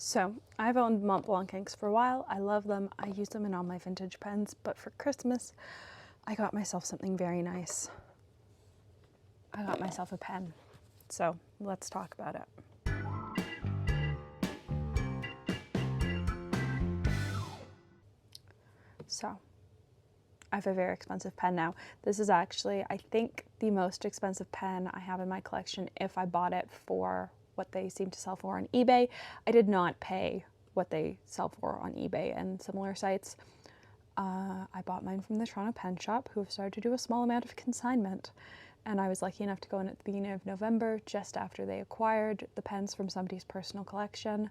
So I've owned Montblanc inks for a while. I love them. I use them in all my vintage pens, but for Christmas, I got myself something very nice. I got myself a pen. So let's talk about it. So I have a very expensive pen now. This is actually, I think, the most expensive pen I have in my collection if I bought it for what they seem to sell for on eBay. I did not pay what they sell for on eBay and similar sites. I bought mine from the Toronto Pen Shop, who have started to do a small amount of consignment. And I was lucky enough to go in at the beginning of November, just after they acquired the pens from somebody's personal collection.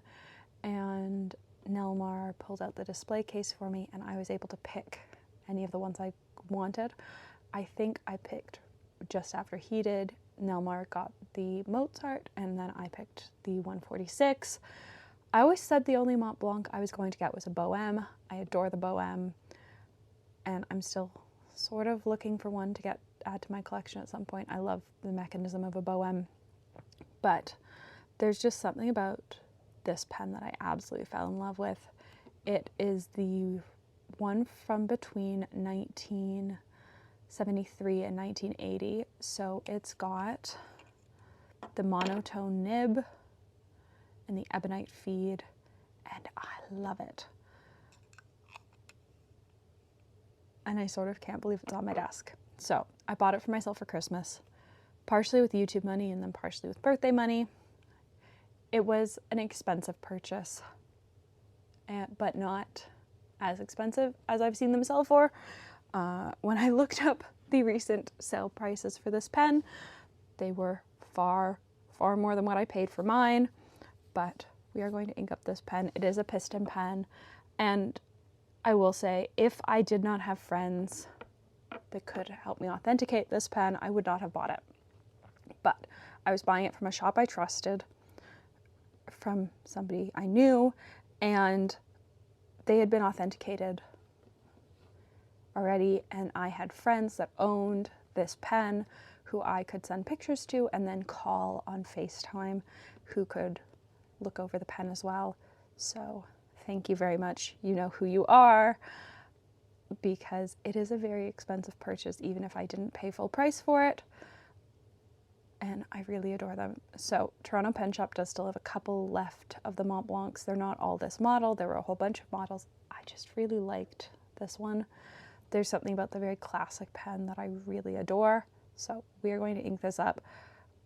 And Nelmar pulled out the display case for me, and I was able to pick any of the ones I wanted. I think I picked just after he did. Nelmar got the Mozart, and then I picked the 146. I always said the only Montblanc I was going to get was a Boheme. I adore the Boheme, and I'm still sort of looking for one to add to my collection at some point. I love the mechanism of a Boheme, but there's just something about this pen that I absolutely fell in love with. It is the one from between 1973 and 1980. So it's got the monotone nib and the ebonite feed, and I love it. And I sort of can't believe it's on my desk. So I bought it for myself for Christmas, partially with YouTube money and then partially with birthday money. It was an expensive purchase, but not as expensive as I've seen them sell for. When I looked up the recent sale prices for this pen, they were far, far more than what I paid for mine. But we are going to ink up this pen. It is a piston pen, and I will say, if I did not have friends that could help me authenticate this pen, I would not have bought it. But I was buying it from a shop I trusted, from somebody I knew, and they had been authenticated already, and I had friends that owned this pen who I could send pictures to and then call on FaceTime, who could look over the pen as well. So thank you very much. You know who you are, because it is a very expensive purchase, even if I didn't pay full price for it. And I really adore them. So Toronto Pen Shop does still have a couple left of the Montblancs. They're not all this model. There were a whole bunch of models. I just really liked this one. There's something about the very classic pen that I really adore. So we are going to ink this up.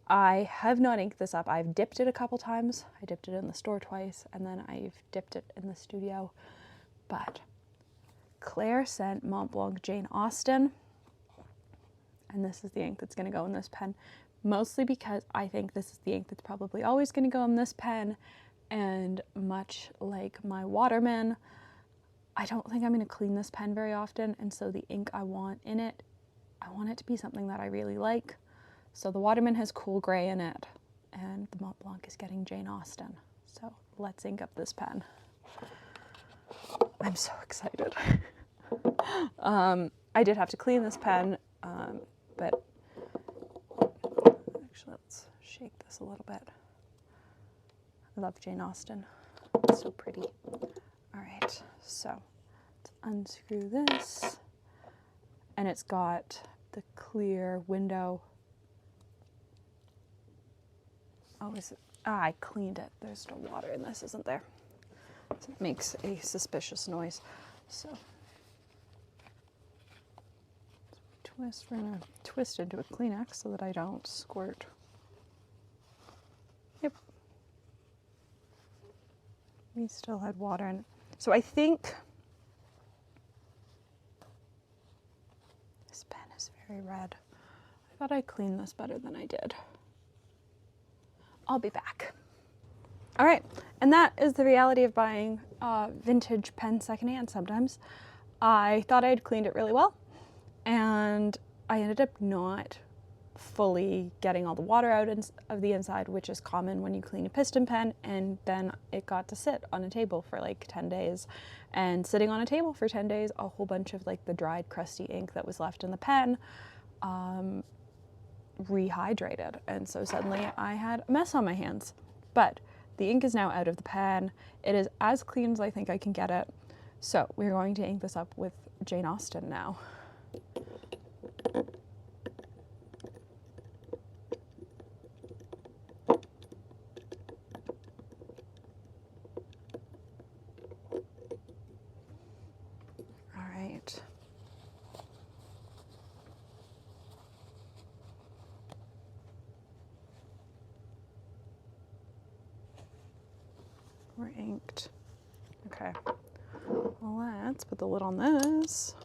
I have not inked this up. I've dipped it a couple times. I dipped it in the store twice, and then I've dipped it in the studio. But Claire sent Montblanc Jane Austen, and this is the ink that's going to go in this pen, mostly because I think this is the ink that's probably always going to go in this pen, and much like my Waterman, I don't think I'm going to clean this pen very often, and so the ink I want in it, I want it to be something that I really like. So the Waterman has cool gray in it, and the Montblanc is getting Jane Austen. So let's ink up this pen. I'm so excited. I did have to clean this pen, but actually let's shake this a little bit. I love Jane Austen. It's so pretty. All right, so let's unscrew this, and it's got the clear window. Oh, is it? Ah, I cleaned it. There's still water in this, isn't there? So it makes a suspicious noise. So twist. We're gonna twist into a Kleenex so that I don't squirt. Yep. We still had water in it. So I think this pen is very red. I thought I cleaned this better than I did. I'll be back. All right, and that is the reality of buying vintage pen secondhand sometimes. I thought I had cleaned it really well, and I ended up not fully getting all the water out of the inside, which is common when you clean a piston pen, and then it got to sit on a table for like 10 days. And sitting on a table for 10 days, a whole bunch of like the dried crusty ink that was left in the pen rehydrated, and so suddenly I had a mess on my hands. But The ink is now out of the pen. It is as clean as I think I can get it. So we're going to ink this up with Jane Austen now. All right. We're inked. Okay. Let's put the lid on this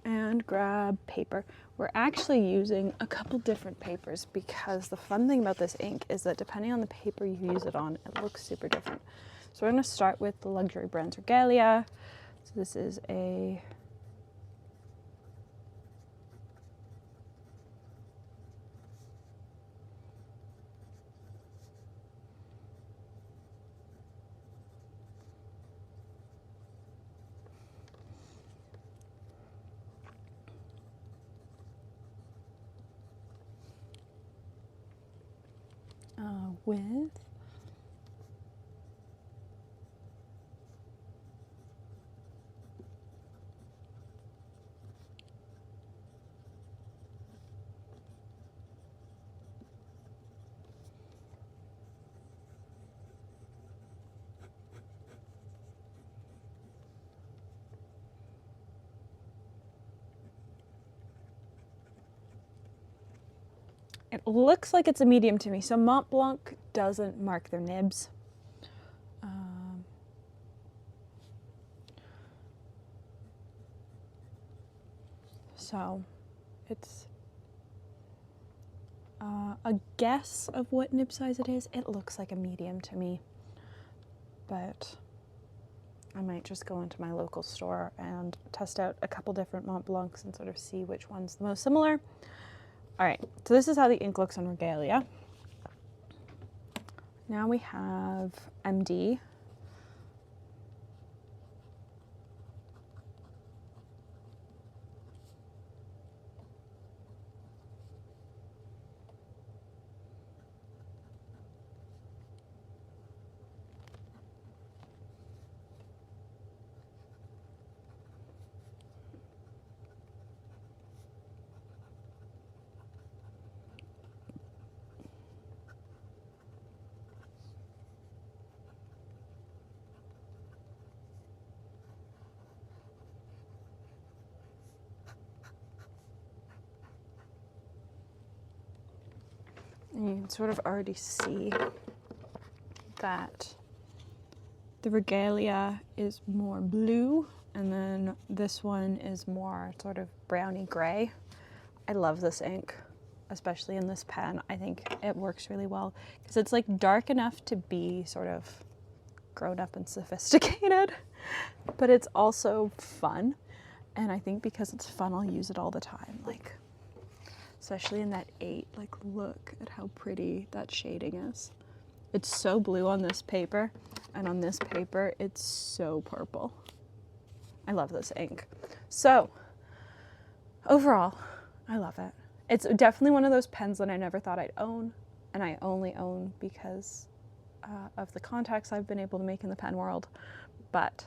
and grab paper. We're actually using a couple different papers because the fun thing about this ink is that depending on the paper you use it on, it looks super different. So we're going to start with the luxury brand Regalia. So this is a with it looks like it's a medium to me. So Montblanc doesn't mark their nibs. So it's a guess of what nib size it is. It looks like a medium to me, but I might just go into my local store and test out a couple different Montblancs and sort of see which one's the most similar. All right, so this is how the ink looks on Regalia. Now we have MD. And you can sort of already see that the Regalia is more blue, and then this one is more sort of browny gray. I love this ink, especially in this pen. I think it works really well because it's like dark enough to be sort of grown up and sophisticated, but it's also fun. And I think because it's fun, I'll use it all the time. Like, especially in that 8, like look at how pretty that shading is. It's so blue on this paper, and on this paper, it's so purple. I love this ink. So, overall, I love it. It's definitely one of those pens that I never thought I'd own, and I only own because of the contacts I've been able to make in the pen world, but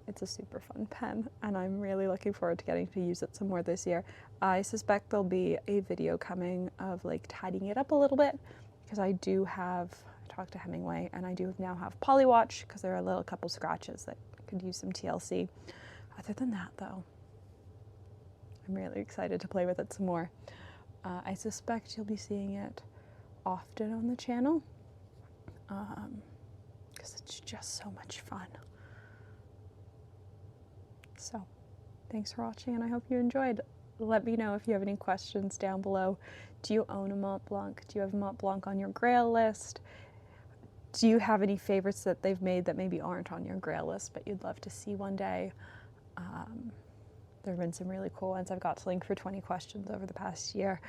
it's a super fun pen, and I'm really looking forward to getting to use it some more this year. I suspect there'll be a video coming of like tidying it up a little bit, because I do have, I talked to Hemingway, and I do now have Polywatch, because there are a little couple scratches that could use some TLC. Other than that though, I'm really excited to play with it some more. I suspect you'll be seeing it often on the channel, because it's just so much fun. So, thanks for watching, and I hope you enjoyed. Let me know if you have any questions down below. Do you own a Montblanc? Do you have a Montblanc on your Grail list? Do you have any favorites that they've made that maybe aren't on your Grail list, but you'd love to see one day? There have been some really cool ones. I've got to link for 20 questions over the past year.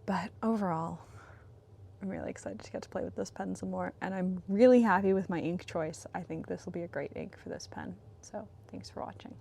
But overall, I'm really excited to get to play with this pen some more, and I'm really happy with my ink choice. I think this will be a great ink for this pen. So, thanks for watching.